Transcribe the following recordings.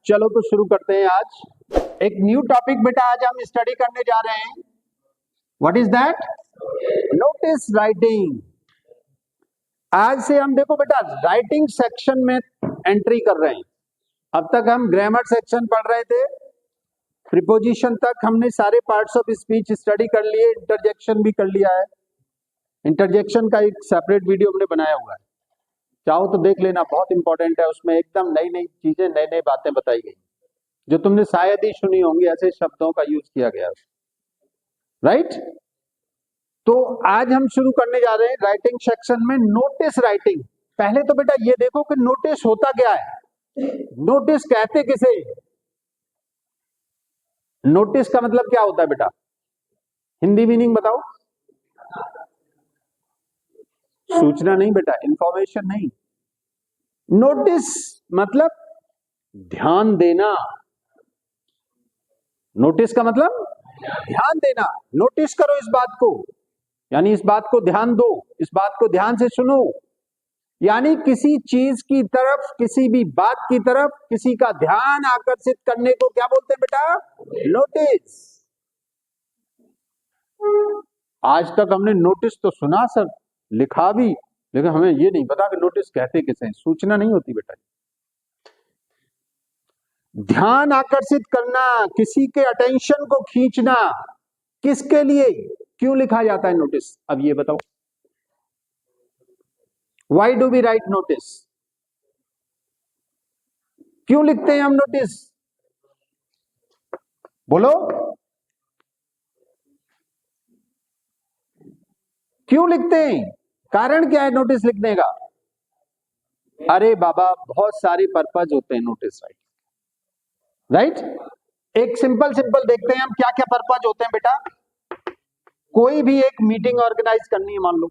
चलो तो शुरू करते हैं। आज एक न्यू टॉपिक बेटा आज हम स्टडी करने जा रहे हैं। What is that? Notice writing. आज से हम देखो बेटा राइटिंग सेक्शन में एंट्री कर रहे हैं। अब तक हम ग्रामर सेक्शन पढ़ रहे थे, प्रीपोजिशन तक हमने सारे पार्ट्स ऑफ स्पीच स्टडी कर लिए, इंटरजेक्शन भी कर लिया है। इंटरजेक्शन का एक सेपरेट वीडियो हमने बनाया हुआ है, चाहो तो देख लेना, बहुत इंपॉर्टेंट है। उसमें एकदम नई नई चीजें, नई नई बातें बताई गई जो तुमने शायद ही सुनी होंगी, ऐसे शब्दों का यूज किया गया है, राइट? तो आज हम शुरू करने जा रहे हैं राइटिंग सेक्शन में नोटिस राइटिंग। पहले तो बेटा ये देखो कि नोटिस होता क्या है, नोटिस कहते किसे? नोटिस का मतलब क्या होता है बेटा? हिंदी मीनिंग बताओ। सूचना नहीं बेटा, इंफॉर्मेशन नहीं। नोटिस मतलब ध्यान देना। नोटिस का मतलब ध्यान देना। नोटिस करो इस बात को, यानी इस बात को ध्यान दो, इस बात को ध्यान से सुनो। यानी किसी चीज की तरफ, किसी भी बात की तरफ किसी का ध्यान आकर्षित करने को क्या बोलते हैं बेटा? नोटिस। आज तक हमने नोटिस तो सुना सर, लिखा भी, लेकिन हमें ये नहीं पता कि नोटिस कहते किसे। सूचना नहीं होती बेटा। ध्यान आकर्षित करना, किसी के अटेंशन को खींचना, किसके लिए, क्यों लिखा जाता है नोटिस? अब ये बताओ, why do we write notice? क्यों लिखते हैं हम नोटिस? बोलो, क्यों लिखते हैं? कारण क्या है नोटिस लिखने का? अरे बाबा, बहुत सारे पर्पज होते हैं नोटिस राइट। एक सिंपल देखते हैं हम क्या क्या पर्पज होते हैं बेटा। कोई भी एक मीटिंग ऑर्गेनाइज करनी है मान लो,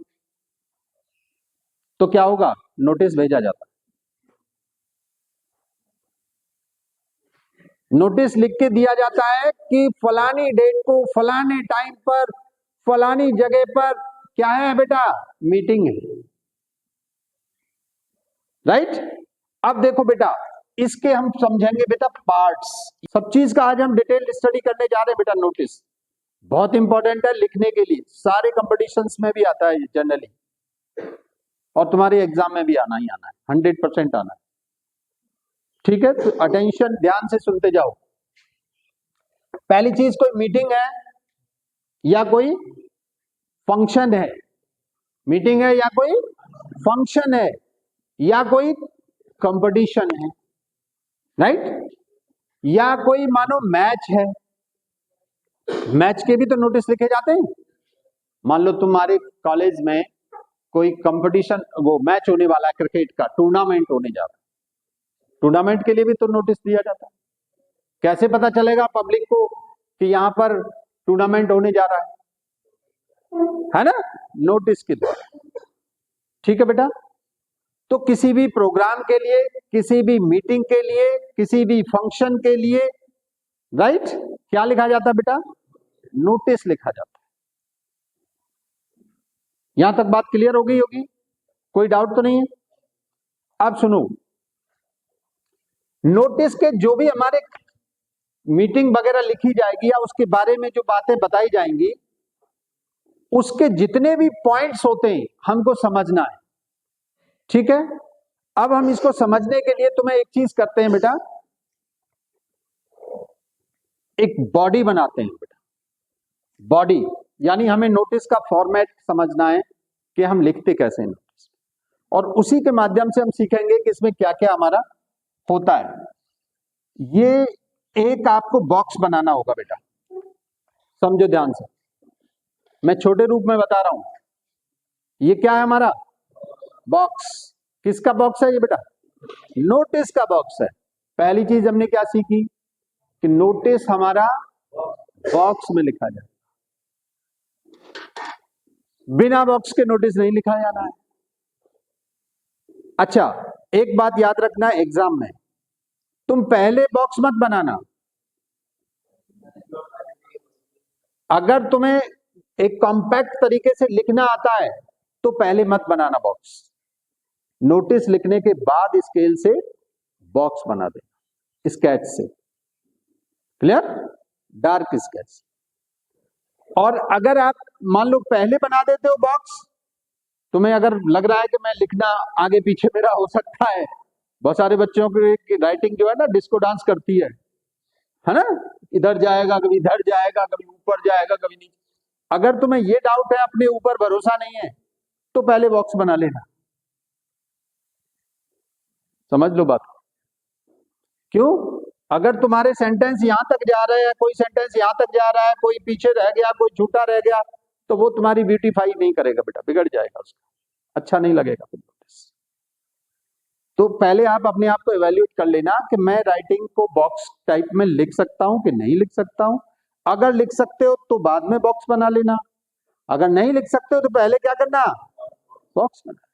तो क्या होगा? नोटिस भेजा जाता है। नोटिस लिख के दिया जाता है कि फलानी डेट को, फलाने टाइम पर, फलानी जगह पर क्या है बेटा? मीटिंग है, राइट? अब देखो बेटा, इसके हम समझेंगे बेटा पार्ट्स। सब चीज का आज हम डिटेल स्टडी करने जा रहे हैं बेटा। नोटिस बहुत इंपॉर्टेंट है लिखने के लिए, सारे कंपटीशंस में भी आता है जनरली, और तुम्हारे एग्जाम में भी आना ही आना है, 100% आना है। ठीक है, तो अटेंशन, ध्यान से सुनते जाओ। पहली चीज, कोई मीटिंग है या कोई फंक्शन है। मीटिंग है या कोई फंक्शन है या कोई कंपटीशन है, राइट? या कोई मानो मैच है। मैच के भी तो नोटिस लिखे जाते हैं। मान लो तुम्हारे कॉलेज में कोई कंपटीशन, वो मैच होने वाला है, क्रिकेट का टूर्नामेंट होने जा रहा है, टूर्नामेंट के लिए भी तो नोटिस दिया जाता है। कैसे पता चलेगा पब्लिक को कि यहां पर टूर्नामेंट होने जा रहा है ना? नोटिस के द्वारा। ठीक है बेटा, तो किसी भी प्रोग्राम के लिए, किसी भी मीटिंग के लिए, किसी भी फंक्शन के लिए, राइट, क्या लिखा जाता है बेटा? नोटिस लिखा जाता है। यहां तक बात क्लियर हो गई होगी, कोई डाउट तो नहीं है? अब सुनो, नोटिस के जो भी हमारे मीटिंग वगैरह लिखी जाएगी या उसके बारे में जो बातें बताई जाएंगी, उसके जितने भी पॉइंट्स होते हैं हमको समझना है। ठीक है, अब हम इसको समझने के लिए तुम्हें एक चीज करते हैं बेटा, एक बॉडी बनाते हैं बेटा। बॉडी यानी हमें नोटिस का फॉर्मेट समझना है कि हम लिखते कैसे हैं नोटिस, और उसी के माध्यम से हम सीखेंगे कि इसमें क्या क्या हमारा होता है। ये एक आपको बॉक्स बनाना होगा बेटा, समझो ध्यान से, मैं छोटे रूप में बता रहा हूं। ये क्या है हमारा? बॉक्स। किसका बॉक्स है ये बेटा? नोटिस का बॉक्स है। पहली चीज हमने क्या सीखी कि नोटिस हमारा बॉक्स में लिखा जाए, बिना बॉक्स के नोटिस नहीं लिखा जाना है। अच्छा, एक बात याद रखना, एग्जाम में तुम पहले बॉक्स मत बनाना। अगर तुम्हें एक कॉम्पैक्ट तरीके से लिखना आता है तो पहले मत बनाना बॉक्स, नोटिस लिखने के बाद स्केल से बॉक्स बना दे। स्केच से, क्लियर, डार्क स्केच। और अगर आप मान लो पहले बना देते हो बॉक्स, तुम्हें अगर लग रहा है कि मैं लिखना आगे पीछे मेरा हो सकता है, बहुत सारे बच्चों की राइटिंग जो है ना डिस्को डांस करती है ना, इधर जाएगा कभी इधर जाएगा, कभी ऊपर जाएगा कभी नीचे। अगर तुम्हें ये डाउट है, अपने ऊपर भरोसा नहीं है, तो पहले बॉक्स बना लेना। समझ लो बात। क्यों? अगर तुम्हारे सेंटेंस यहां तक जा रहे हैं, कोई सेंटेंस यहां तक जा रहा है, कोई पीछे रह गया, कोई झूठा रह गया, तो वो तुम्हारी ब्यूटीफाई नहीं करेगा बेटा, बिगड़ जाएगा उसका, अच्छा नहीं लगेगा फिर। तो पहले आप अपने आप को इवैल्यूएट कर लेना कि मैं राइटिंग को बॉक्स टाइप में लिख सकता हूं कि नहीं लिख सकता हूं। अगर लिख सकते हो तो बाद में बॉक्स बना लेना, अगर नहीं लिख सकते हो तो पहले क्या करना, बॉक्स बना।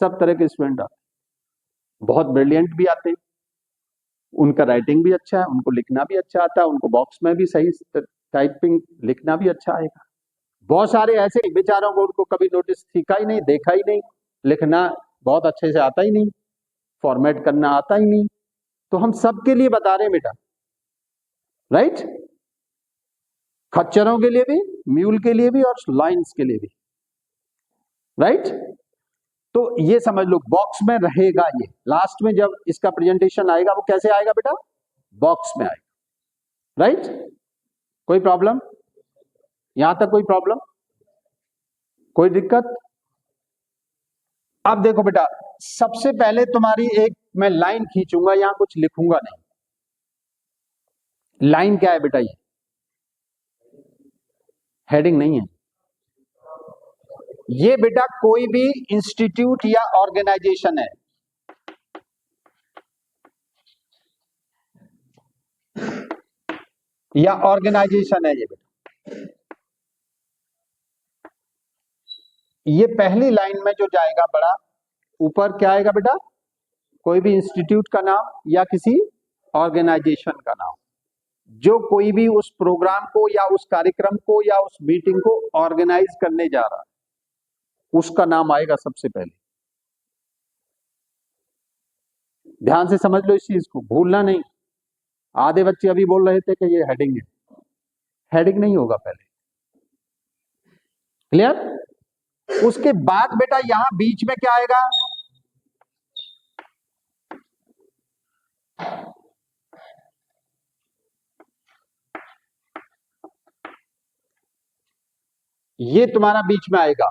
सब तरह के स्टूडेंट आते, बहुत ब्रिलियंट भी आते, उनका राइटिंग भी अच्छा है, उनको लिखना भी अच्छा आता है, उनको बॉक्स में भी सही टाइपिंग लिखना भी अच्छा आएगा। बहुत सारे ऐसे बेचारों को, उनको कभी नोटिस सीखा ही नहीं, देखा ही नहीं, लिखना बहुत अच्छे से आता ही नहीं, फॉर्मेट करना आता ही नहीं। तो हम सबके लिए बता रहे हैं बेटा, राइट, खच्चरों के लिए भी, म्यूल के लिए भी और लाइंस के लिए भी, राइट। तो ये समझ लो बॉक्स में रहेगा। ये लास्ट में जब इसका प्रेजेंटेशन आएगा वो कैसे आएगा बेटा, बॉक्स में आएगा, राइट। कोई प्रॉब्लम यहां तक, कोई प्रॉब्लम, कोई दिक्कत? अब देखो बेटा, सबसे पहले तुम्हारी एक मैं लाइन खींचूंगा, यहां कुछ लिखूंगा नहीं। लाइन क्या है बेटा? ये हेडिंग नहीं है। ये बेटा कोई भी इंस्टीट्यूट या ऑर्गेनाइजेशन है, या ऑर्गेनाइजेशन है ये बेटा। ये पहली लाइन में जो जाएगा बड़ा ऊपर, क्या आएगा बेटा, कोई भी इंस्टीट्यूट का नाम या किसी ऑर्गेनाइजेशन का नाम, जो कोई भी उस प्रोग्राम को या उस कार्यक्रम को या उस मीटिंग को ऑर्गेनाइज करने जा रहा है, उसका नाम आएगा सबसे पहले। ध्यान से समझ लो इस चीज को, भूलना नहीं। आधे बच्चे अभी बोल रहे थे कि ये हेडिंग है, हेडिंग नहीं होगा पहले, क्लियर। उसके बाद बेटा यहां बीच में क्या आएगा, ये तुम्हारा बीच में आएगा।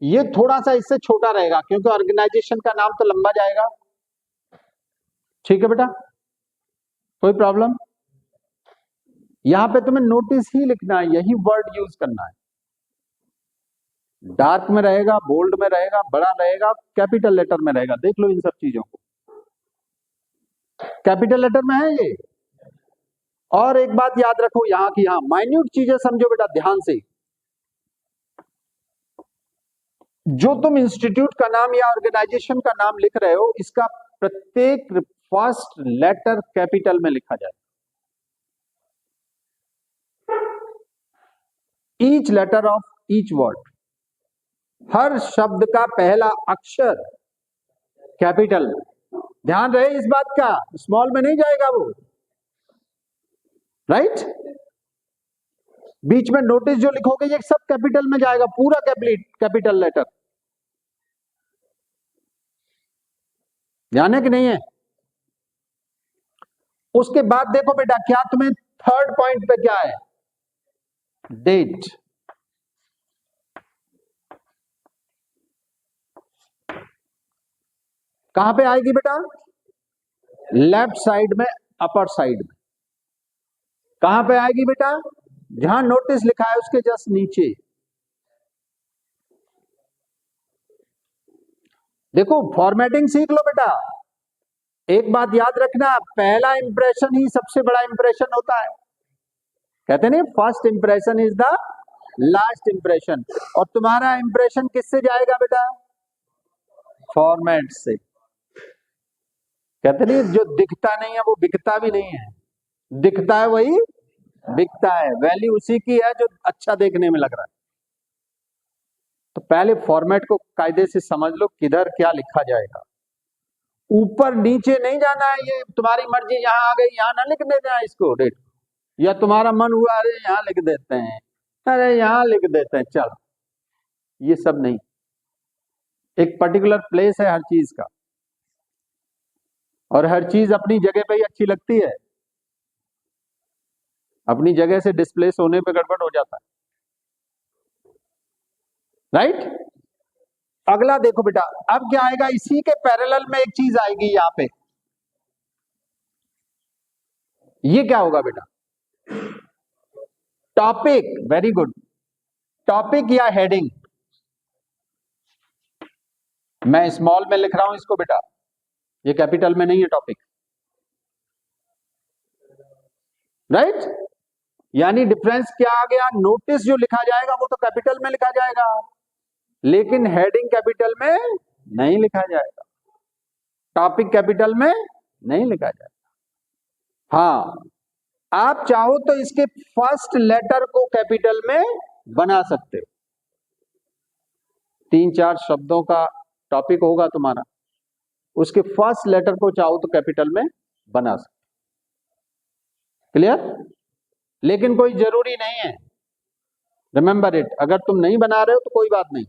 ये थोड़ा सा इससे छोटा रहेगा क्योंकि ऑर्गेनाइजेशन का नाम तो लंबा जाएगा, ठीक है बेटा, कोई प्रॉब्लम? यहां पे तुम्हें नोटिस ही लिखना है, यही वर्ड यूज करना है। डार्क में रहेगा, बोल्ड में रहेगा, बड़ा रहेगा, कैपिटल लेटर में रहेगा, देख लो इन सब चीजों को, कैपिटल लेटर में है ये। और एक बात याद रखो यहां की, यहां माइन्यूट चीजें समझो बेटा ध्यान से। जो तुम इंस्टीट्यूट का नाम या ऑर्गेनाइजेशन का नाम लिख रहे हो, इसका प्रत्येक फर्स्ट लेटर कैपिटल में लिखा जाए। Each letter of each word, हर शब्द का पहला अक्षर कैपिटल में। ध्यान रहे इस बात का, स्मॉल में नहीं जाएगा वो, राइट। बीच में नोटिस जो लिखोगे ये सब कैपिटल में जाएगा, पूरा कैपिटल लेटर। ध्यान है कि नहीं है? उसके बाद देखो बेटा, क्या तुम्हें थर्ड पॉइंट पे क्या है, डेट। कहां पे आएगी बेटा, लेफ्ट साइड में, अपर साइड में। कहां पे आएगी बेटा, जहां नोटिस लिखा है उसके जस्ट नीचे। देखो फॉर्मेटिंग सीख लो बेटा। एक बात याद रखना, पहला इंप्रेशन ही सबसे बड़ा इंप्रेशन होता है। कहते नहीं, first impression is the last impression. और तुम्हारा इंप्रेशन किससे जाएगा बेटा, फॉर्मेट से। कहते नहीं, जो दिखता नहीं है वो बिकता भी नहीं है, दिखता है वही बिकता है। वैल्यू उसी की है जो अच्छा देखने में लग रहा है। तो पहले फॉर्मेट को कायदे से समझ लो, किधर क्या लिखा जाएगा। ऊपर नीचे नहीं जाना है, ये तुम्हारी मर्जी, यहाँ आ गई यहाँ ना लिख देते हैं इसको डेट, या तुम्हारा मन हुआ अरे यहाँ लिख देते हैं, अरे यहाँ लिख देते हैं, चल, ये सब नहीं। एक पर्टिकुलर प्लेस है हर चीज का, और हर चीज अपनी जगह पे ही अच्छी लगती है, अपनी जगह से डिस्प्लेस होने पे गड़बड़ हो जाता है, राइट। अगला देखो बेटा, अब क्या आएगा, इसी के पैरेलल में एक चीज आएगी यहां पे, ये क्या होगा बेटा, टॉपिक, वेरी गुड, टॉपिक या हेडिंग। मैं स्मॉल में लिख रहा हूं इसको बेटा, ये कैपिटल में नहीं है टॉपिक, राइट। यानी डिफरेंस क्या आ गया, नोटिस जो लिखा जाएगा वो तो कैपिटल में लिखा जाएगा, लेकिन हेडिंग कैपिटल में नहीं लिखा जाएगा, टॉपिक कैपिटल में नहीं लिखा जाएगा। हाँ, आप चाहो तो इसके फर्स्ट लेटर को कैपिटल में बना सकते हो, 3-4 शब्दों का टॉपिक होगा तुम्हारा, उसके फर्स्ट लेटर को चाहो तो कैपिटल में बना सकते, क्लियर। लेकिन कोई जरूरी नहीं है, रिमेंबर इट, अगर तुम नहीं बना रहे हो तो कोई बात नहीं,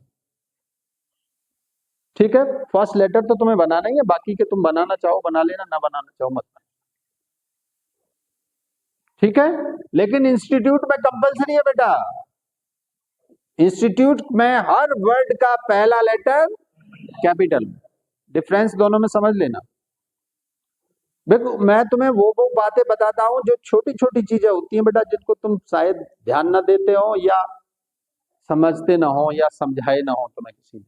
ठीक है। फर्स्ट लेटर तो तुम्हें बनाना ही है, बाकी के तुम बनाना चाहो बना लेना, ना बनाना चाहो मत, ठीक है। लेकिन इंस्टीट्यूट में कंपलसरी है बेटा, इंस्टीट्यूट में हर वर्ड का पहला लेटर कैपिटल, डिफरेंस दोनों में समझ लेना। देखो मैं तुम्हें वो बातें बताता हूं जो छोटी छोटी चीजें होती हैं बेटा, जिनको तुम शायद ध्यान ना देते हो, या समझते ना हो, या समझाए ना हो तुम्हें किसी ने,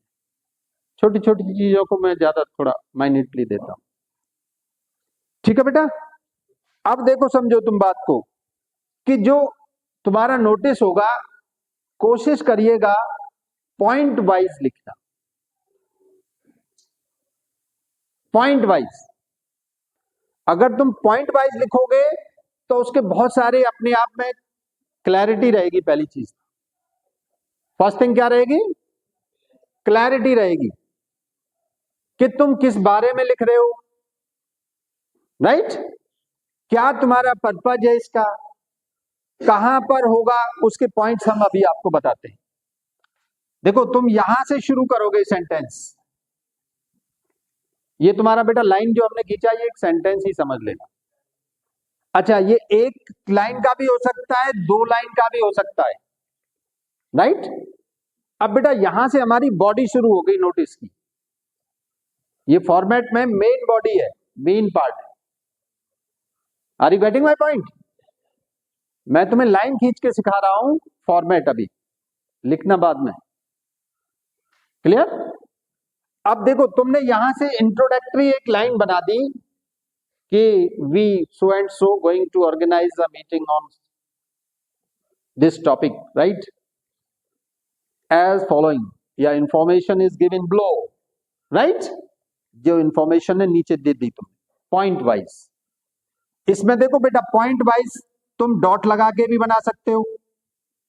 छोटी छोटी चीजों को मैं ज्यादा थोड़ा माइन्यूटली देता हूं, ठीक है बेटा। अब देखो समझो तुम बात को, कि जो तुम्हारा नोटिस होगा कोशिश करिएगा पॉइंट वाइज लिखना, पॉइंट वाइज। अगर तुम पॉइंट वाइज लिखोगे तो उसके बहुत सारे अपने आप में क्लैरिटी रहेगी, पहली चीज, फर्स्ट थिंग क्या रहेगी, क्लैरिटी रहेगी कि तुम किस बारे में लिख रहे हो, राइट। क्या तुम्हारा पर्पज है इसका, कहां पर होगा, उसके पॉइंट्स हम अभी आपको बताते हैं। देखो तुम यहां से शुरू करोगे सेंटेंस, ये तुम्हारा बेटा लाइन जो हमने खींचा ये एक सेंटेंस ही समझ लेना। अच्छा, ये एक लाइन का भी हो सकता है, 2 लाइन का भी हो सकता है, राइट। अब बेटा यहां से हमारी बॉडी शुरू हो गई नोटिस की, ये फॉर्मेट में मेन बॉडी है, मेन पार्ट है। Are you getting my point? मैं तुम्हें लाइन खींच के सिखा रहा हूं, फॉर्मेट अभी, लिखना बाद में, क्लियर। अब देखो तुमने यहां से इंट्रोडक्टरी एक लाइन बना दी कि we so and so going to organize a meeting on this topic, right, as following, या information is given below, right. जो इंफॉर्मेशन है नीचे दे दी तुमने पॉइंट वाइज। इसमें देखो बेटा पॉइंट वाइज तुम डॉट लगा के भी बना सकते हो,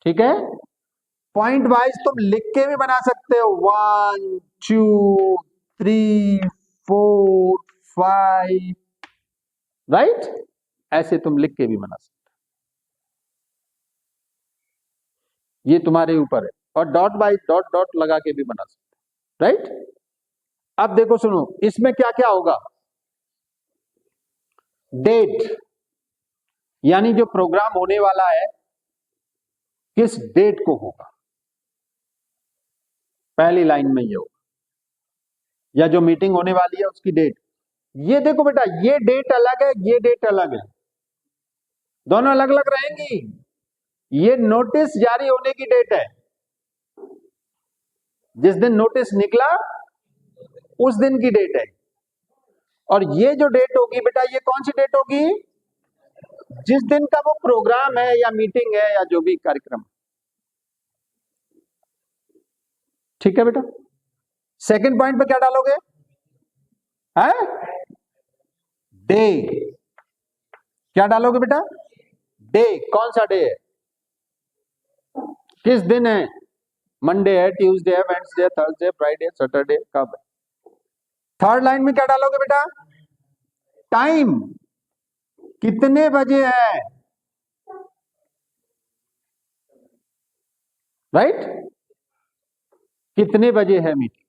ठीक है। पॉइंट वाइज तुम लिख के भी बना सकते हो, 1 2 3 4 5, राइट, ऐसे तुम लिख के भी बना सकते हो, ये तुम्हारे ऊपर है। और डॉट वाइज डॉट डॉट लगा के भी बना सकते हो, राइट। अब देखो सुनो, इसमें क्या क्या होगा, डेट, यानी जो प्रोग्राम होने वाला है किस डेट को होगा, पहली लाइन में ये होगा, या जो मीटिंग होने वाली है उसकी डेट। ये देखो बेटा ये डेट अलग है, ये डेट अलग है, दोनों अलग अलग रहेंगी। ये नोटिस जारी होने की डेट है, जिस दिन नोटिस निकला उस दिन की डेट है। और ये जो डेट होगी बेटा, ये कौन सी डेट होगी, जिस दिन का वो प्रोग्राम है या मीटिंग है या जो भी कार्यक्रम, ठीक है बेटा। सेकंड पॉइंट पे क्या डालोगे, है डे, क्या डालोगे बेटा, डे, कौन सा डे है, किस दिन है, मंडे है, ट्यूसडे है, वेडनेसडे है, थर्सडे, फ्राइडे, सैटरडे, कब है। थर्ड लाइन में क्या डालोगे बेटा? टाइम, कितने बजे है, राइट? कितने बजे है मीटिंग,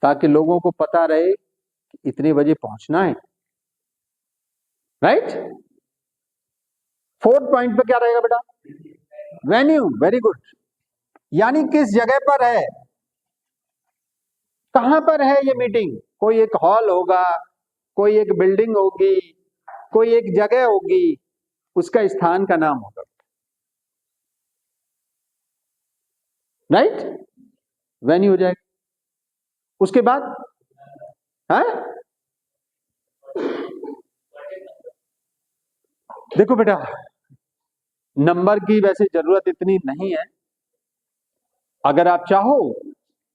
ताकि लोगों को पता रहे कि इतने बजे पहुंचना है, राइट? फोर्थ पॉइंट पे क्या रहेगा बेटा? वेन्यू, वेरी गुड, यानी किस जगह पर है, कहां पर है ये मीटिंग। कोई एक हॉल होगा, कोई एक बिल्डिंग होगी, कोई एक जगह होगी, उसका स्थान का नाम होगा, राइट? वेन्यू हो जाएगा। उसके बाद है, देखो बेटा, नंबर की वैसे जरूरत इतनी नहीं है, अगर आप चाहो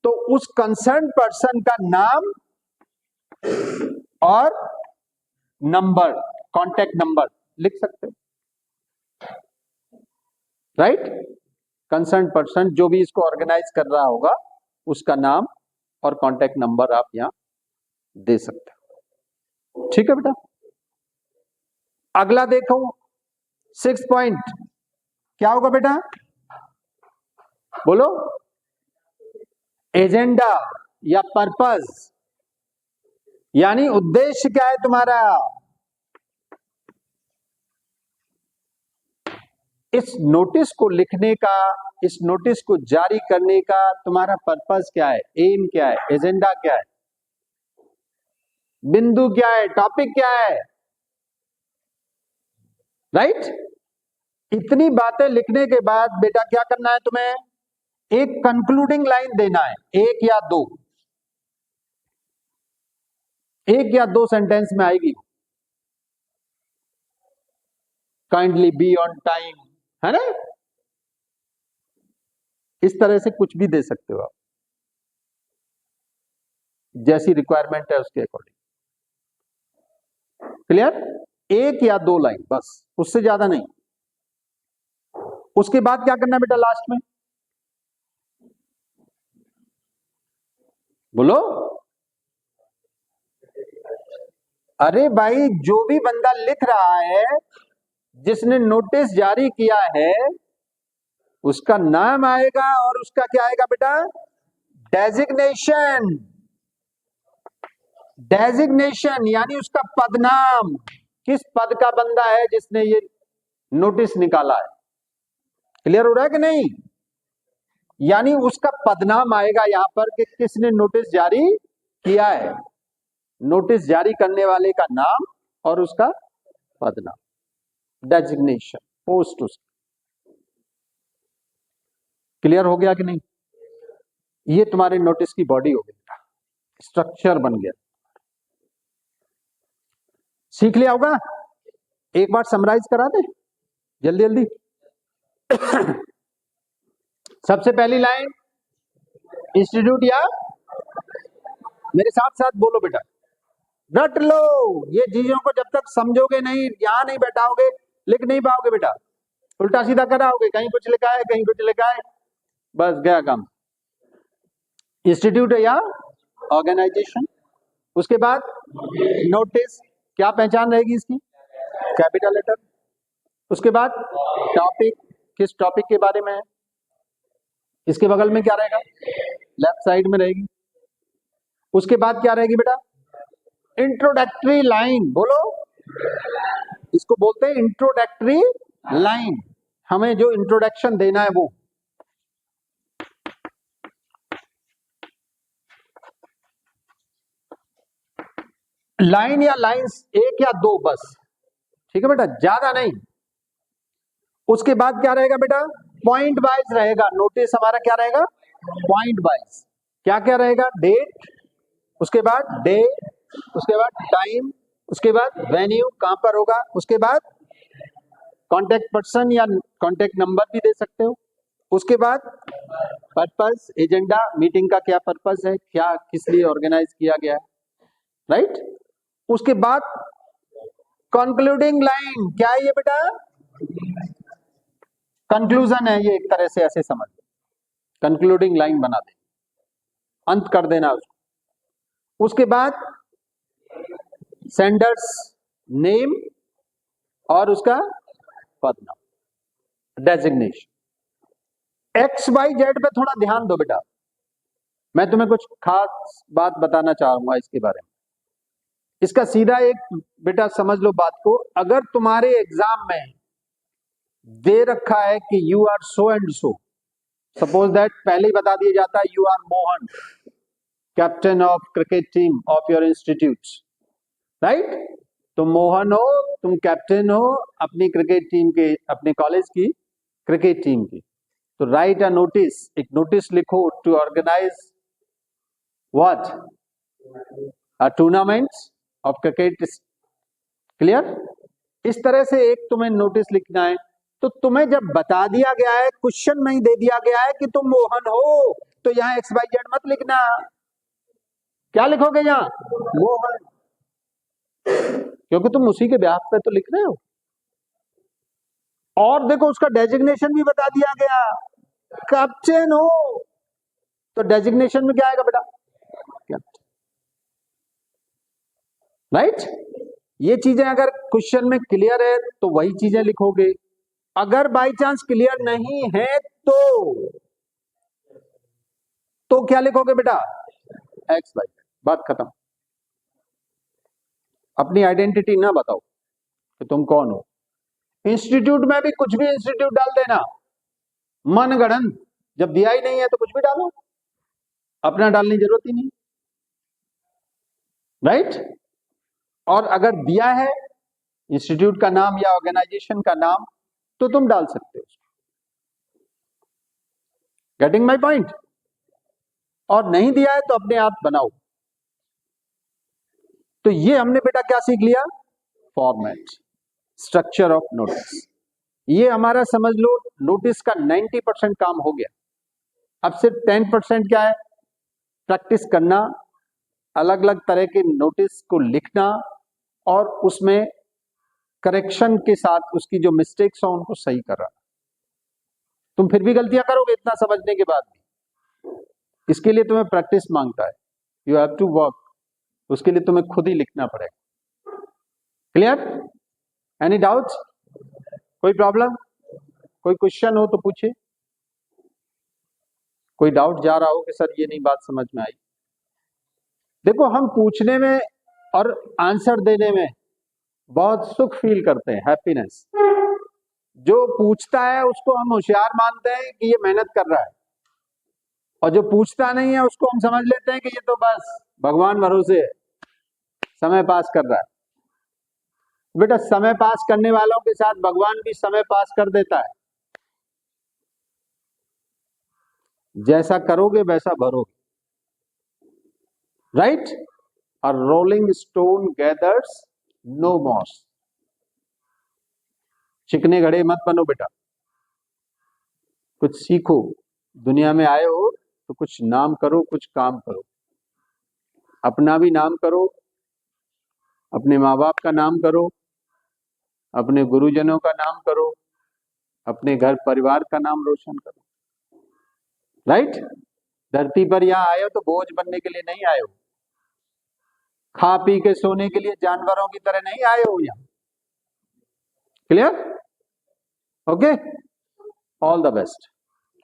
तो उस कंसर्न पर्सन का नाम और नंबर, कांटेक्ट नंबर लिख सकते हो, राइट? कंसर्न पर्सन जो भी इसको ऑर्गेनाइज कर रहा होगा, उसका नाम और कांटेक्ट नंबर आप यहां दे सकते हो, ठीक है बेटा? अगला देखो, 6 पॉइंट क्या होगा बेटा? बोलो। एजेंडा या पर्पस, यानी उद्देश्य क्या है तुम्हारा। इस नोटिस को लिखने का, इस नोटिस को जारी करने का तुम्हारा पर्पस क्या है, एम क्या है, एजेंडा क्या है, बिंदु क्या है, टॉपिक क्या है, राइट? इतनी बातें लिखने के बाद बेटा क्या करना है तुम्हें? एक कंक्लूडिंग लाइन देना है, एक या दो सेंटेंस में आएगी। काइंडली बी ऑन टाइम, है ना? इस तरह से कुछ भी दे सकते हो आप, जैसी रिक्वायरमेंट है उसके अकॉर्डिंग। क्लियर? एक या दो लाइन बस, उससे ज्यादा नहीं। उसके बाद क्या करना है बेटा लास्ट में? बोलो। अरे भाई, जो भी बंदा लिख रहा है, जिसने नोटिस जारी किया है, उसका नाम आएगा और उसका क्या आएगा बेटा? डेजिग्नेशन। डेजिग्नेशन यानी उसका पदनाम, किस पद का बंदा है जिसने ये नोटिस निकाला है। क्लियर हो रहा है कि नहीं? यानी उसका पदनाम आएगा यहां पर कि किसने नोटिस जारी किया है, नोटिस जारी करने वाले का नाम और उसका पदनाम, डेजिग्नेशन, पोस्ट उसका। क्लियर हो गया कि नहीं? ये तुम्हारे नोटिस की बॉडी हो गई, स्ट्रक्चर बन गया। सीख लिया होगा? एक बार समराइज करा दे जल्दी जल्दी। सबसे पहली लाइन, इंस्टीट्यूट या, मेरे साथ साथ बोलो बेटा, रट लो। ये चीजों को जब तक समझोगे नहीं, यहां नहीं बैठाओगे, लिख नहीं पाओगे बेटा। उल्टा सीधा कराओगे, कहीं कुछ लिखा है कहीं कुछ लिखा है, बस गया काम। इंस्टीट्यूट या ऑर्गेनाइजेशन। उसके बाद नोटिस, क्या पहचान रहेगी इसकी? Capital letter. उसके बाद टॉपिक, किस टॉपिक के बारे में है, इसके बगल में क्या रहेगा? लेफ्ट साइड में रहेगी। उसके बाद क्या रहेगी बेटा? Introductory line. बोलो। इसको बोलते हैं इंट्रोडक्टरी लाइन, हमें जो इंट्रोडक्शन देना है वो। लाइन या लाइंस एक या दो बस, ठीक है बेटा, ज्यादा नहीं। उसके बाद क्या रहेगा बेटा? पॉइंट वाइज रहेगा नोटिस हमारा, क्या रहेगा? Point wise. क्या क्या रहेगा? डेट, उसके बाद डे, उसके बाद टाइम, उसके बाद वेन्यू कहां पर होगा, उसके बाद कांटेक्ट पर्सन या कांटेक्ट नंबर भी दे सकते हो। उसके बाद पर्पस, एजेंडा, मीटिंग का क्या पर्पस है, क्या किस लिए ऑर्गेनाइज किया गया है, राइट? उसके बाद कंक्लूडिंग लाइन, क्या है ये बेटा? कंक्लूजन है ये, एक तरह से ऐसे समझ लो, कंक्लूडिंग लाइन बना दे, अंत कर देना उसको। उसके बाद सेंडर्स नेम और उसका पद नाम, डेजिग्नेशन। एक्स वाई जेड पे थोड़ा ध्यान दो बेटा, मैं तुम्हें कुछ खास बात बताना चाहूंगा इसके बारे में। इसका सीधा एक बेटा समझ लो बात को, अगर तुम्हारे एग्जाम में दे रखा है कि you are so and so, suppose that पहले ही बता दिया जाता है you are Mohan, captain of cricket team of your institute, right? तुम मोहन हो, तुम कैप्टन हो अपनी क्रिकेट टीम के, अपने कॉलेज की क्रिकेट टीम की। तो राइट अ नोटिस, एक नोटिस लिखो to organize what, a tournament of cricket, clear? इस तरह से एक तुम्हें नोटिस लिखना है। तो तुम्हें जब बता दिया गया है, क्वेश्चन में ही दे दिया गया है कि तुम मोहन हो, तो यहां एक्स वाई जेड मत लिखना। क्या लिखोगे यहां? मोहन, क्योंकि तुम उसी के ब्याह पे तो लिख रहे हो। और देखो उसका डेजिग्नेशन भी बता दिया गया, कैप्टन हो, तो डेजिग्नेशन में क्या आएगा बेटा? Captain, right? ये चीजें अगर क्वेश्चन में क्लियर है तो वही चीजें लिखोगे, अगर बाई चांस क्लियर नहीं है तो क्या लिखोगे बेटा? एक्स वाई, बात खत्म। अपनी आइडेंटिटी ना बताओ कि तुम कौन हो। इंस्टीट्यूट में भी कुछ भी इंस्टीट्यूट डाल देना, मनगढ़ंत, जब दिया ही नहीं है तो कुछ भी डालो, अपना डालने की जरूरत ही नहीं, राइट? और अगर दिया है इंस्टीट्यूट का नाम या ऑर्गेनाइजेशन का नाम तो तुम डाल सकते हो। Getting my point? और नहीं दिया है तो अपने आप बनाओ। तो ये हमने बेटा क्या सीख लिया? Format, structure of notice. ये हमारा समझ लो नोटिस का 90% काम हो गया। अब सिर्फ 10% क्या है? प्रैक्टिस करना, अलग अलग तरह के नोटिस को लिखना और उसमें करेक्शन के साथ उसकी जो मिस्टेक्स हो उनको सही करना। तुम फिर भी गलतियां करोगे इतना समझने के बाद भी, इसके लिए तुम्हें प्रैक्टिस मांगता है, यू हैव टू वर्क, उसके लिए तुम्हें खुद ही लिखना पड़ेगा। क्लियर? Any doubt? कोई प्रॉब्लम, कोई क्वेश्चन हो तो पूछे। कोई डाउट जा रहा हो कि सर ये नहीं बात समझ में आई? देखो हम पूछने में और आंसर देने में बहुत सुख फील करते हैं, हैप्पीनेस। जो पूछता है उसको हम होशियार मानते हैं कि ये मेहनत कर रहा है, और जो पूछता नहीं है उसको हम समझ लेते हैं कि ये तो बस भगवान भरोसे है, समय पास कर रहा है। बेटा समय पास करने वालों के साथ भगवान भी समय पास कर देता है। जैसा करोगे वैसा भरोगे, right? A rolling stone gathers no moss. चिकने घड़े मत बनो बेटा, कुछ सीखो। दुनिया में आए हो तो कुछ नाम करो, कुछ काम करो, अपना भी नाम करो, अपने माँ बाप का नाम करो, अपने गुरुजनों का नाम करो, अपने घर परिवार का नाम रोशन करो, राइट? धरती पर यहां आए हो तो बोझ बनने के लिए नहीं आए हो, खा पी के सोने के लिए जानवरों की तरह नहीं आए हो यहां। Clear? Okay, all the best,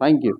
thank you.